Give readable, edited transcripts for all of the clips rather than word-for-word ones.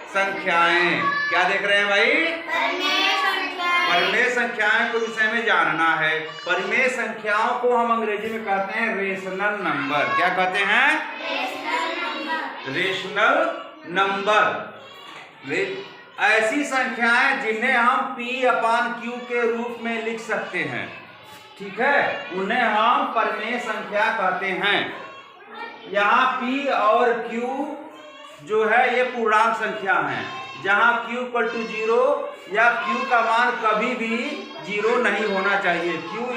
संख्याएं। क्या देख रहे हैं भाई? परिमेय संख्याएं को विषय में जानना है। परिमेय संख्याओं को हम अंग्रेजी में कहते हैं रेशनल नंबर। क्या कहते हैं? Rational number. ऐसी संख्याएं जिन्हें हम P/Q के रूप में लिख सकते हैं, ठीक है, उन्हें हम परिमेय संख्या कहते हैं। यहाँ P और Q जो है ये पूर्णांक संख्या हैं, जहाँ Q = 0 या Q का मान कभी भी 0 नहीं होना चाहिए। Q ≠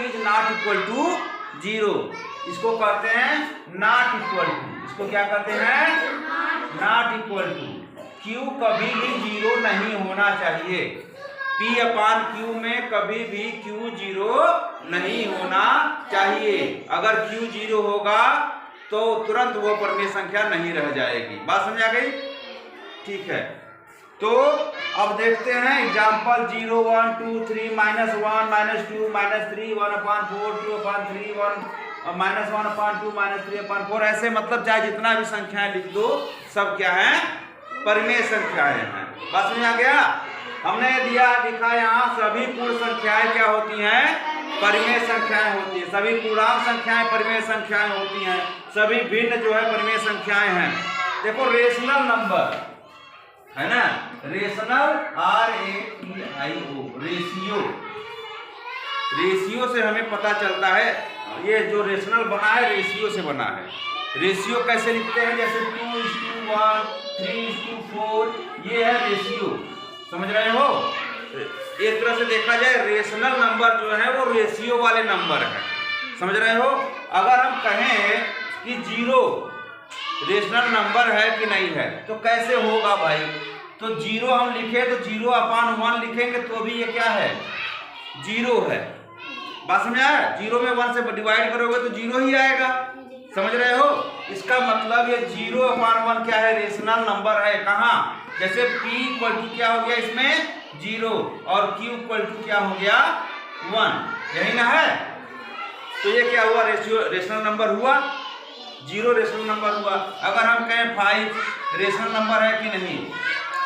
0, इसको कहते हैं नॉट इक्वल टू। इसको क्या कहते हैं? Not equal to. Q कभी भी 0 नहीं होना चाहिए। P/Q में कभी भी Q 0 नहीं होना चाहिए। अगर Q 0 होगा तो तुरंत वो परिमेय संख्या नहीं रह जाएगी। बात समझ आ गई? ठीक है, तो अब देखते हैं एग्जाम्पल 0 1 2 3 -1 -2 -3 1/4 2/3 1 -1/2 -3/4। ऐसे मतलब चाहे जितना भी संख्याएं लिख दो, सब क्या है? परिमेय संख्याएं हैं। बात समझ आ गया? हमने लिखा यहाँ सभी पूर्ण संख्याएं क्या होती हैं? परिमेय संख्याएं होती हैं। सभी पूर्णांक संख्याएं परिमेय संख्याएं होती हैं। सभी भिन्न जो है परिमेय संख्याएं हैं। देखो रेशनल नंबर है ना, रेशनल RATIO, रेशियो। रेशियो से हमें पता चलता है, ये जो रेशनल बना है रेशियो से बना है। रेशियो कैसे लिखते हैं? जैसे 2:1 3:4, ये है रेशियो। समझ रहे हो? एक तरह से देखा जाए रेशनल नंबर जो है वो रेशियो वाले नंबर है। समझ रहे हो? अगर हम कहें कि 0 रेशनल नंबर है कि नहीं है, तो कैसे होगा भाई? तो 0 हम लिखे तो 0/1 लिखेंगे तो भी ये क्या है? 0 है। बात समझ आया? 0 में 1 से डिवाइड करोगे तो 0 ही आएगा। समझ रहे हो? इसका मतलब ये 0/1 क्या है? रेशनल नंबर है। कहाँ? जैसे P = क्या हो गया इसमें? 0 और Q = क्या हो गया? 1। यही ना है? तो ये क्या हुआ? रेशनल नंबर हुआ। 0 रेशनल नंबर हुआ। अगर हम कहें 5 रेशनल नंबर है कि नहीं,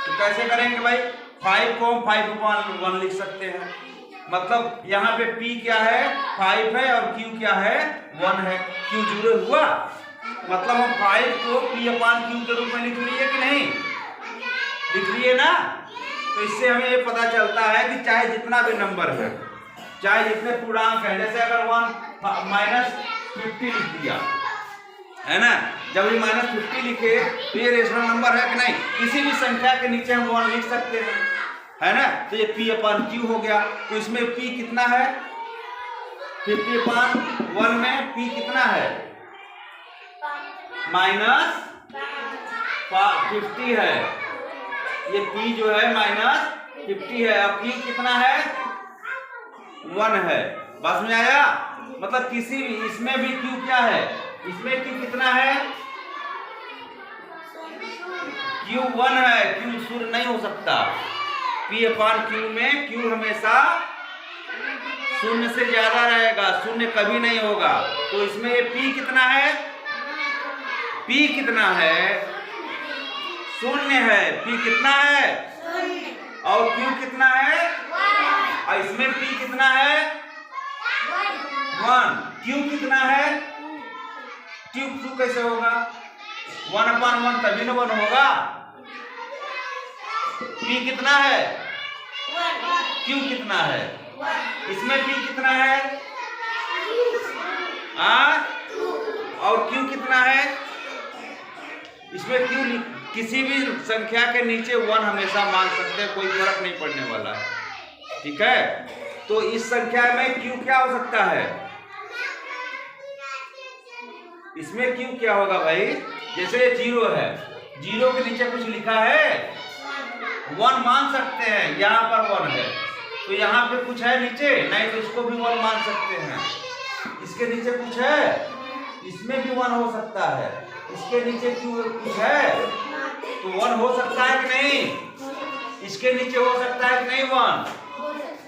तो कैसे करेंगे भाई? 5 को हम 5/1 लिख सकते हैं। मतलब यहाँ पे P क्या है? 5 है और Q क्या है? 1 है। Q 0 हुआ, मतलब हम 5 को P/Q के रूप में लिख लिए कि नहीं? लिख लिए ना? तो इससे हमें ये पता चलता है कि चाहे जितना भी नंबर है, चाहे जितने पूर्णांक है, जैसे अगर 50 लिख दिया है ना, जब ये -50 लिखे तो ये रेशनल नंबर है कि नहीं? किसी भी संख्या के नीचे हम 1 लिख सकते हैं, है ना? तो ये P/Q हो गया। तो इसमें P कितना है? 50/1 में P कितना है? -50 है। ये P जो है -50 है। अब Q कितना है? 1 है। बात में आया? मतलब किसी भी, इसमें भी Q क्या है? इसमें Q कितना है? Q 1 है। Q 0 नहीं हो सकता। P/Q में Q हमेशा 0 से ज्यादा रहेगा, 0 कभी नहीं होगा। तो इसमें ये P कितना है? P कितना है? 0 है। P कितना है? और Q कितना है? 1। और इसमें P कितना है? 1। Q कितना है? Q कैसे होगा? 1/1 तभी ना 1 होगा। P कितना है? Q कितना है? इसमें P कितना है? और Q कितना है? इसमें Q किसी भी संख्या के नीचे 1 हमेशा मान सकते हैं, कोई फर्क नहीं पड़ने वाला है। ठीक है? तो इस संख्या में Q क्या हो सकता है? इसमें Q क्या होगा भाई? जैसे 0 है, 0 के नीचे कुछ लिखा है? 1 मान सकते हैं। यहाँ पर 1 है, तो यहाँ पे कुछ है नीचे? नहीं, तो इसको भी 1 मान सकते हैं। इसके नीचे कुछ है? इसमें भी 1 हो सकता है। इसके नीचे कुछ है तो 1 हो सकता है कि नहीं? इसके नीचे हो सकता है कि नहीं 1?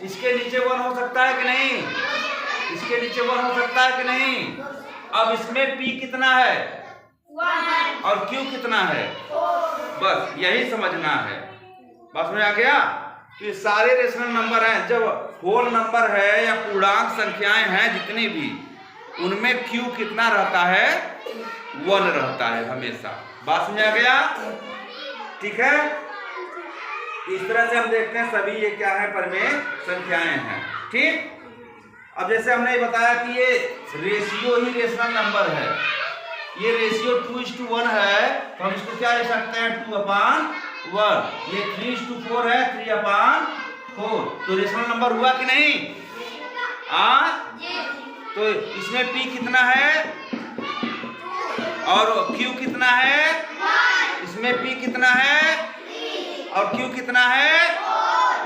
इसके नीचे 1 हो सकता है कि नहीं? इसके नीचे 1 हो सकता है कि नहीं? अब इसमें P कितना है? 1 और Q कितना है? 4। बस यही समझना है। बस में आ गया कि सारे रेशनल नंबर हैं, जब होल नंबर है या पूर्णांक संख्याएं हैं जितनी भी, उनमें Q कितना रहता है? 1 रहता है हमेशा। बात में आ गया? ठीक है, इस तरह से हम देखते हैं सभी ये क्या है? परिमेय संख्याएं हैं। ठीक, अब जैसे हमने बताया कि ये रेशियो ही रेशनल नंबर है, ये रेशियो 2:1 है, तो हम इसको क्या लिख सकते हैं? 2/1। ये 3:4 है, 3/4। तो रेशनल नंबर हुआ कि नहीं? तो इसमें P कितना है और Q कितना है? इसमें P कितना है और Q कितना है?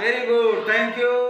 Very good, thank you.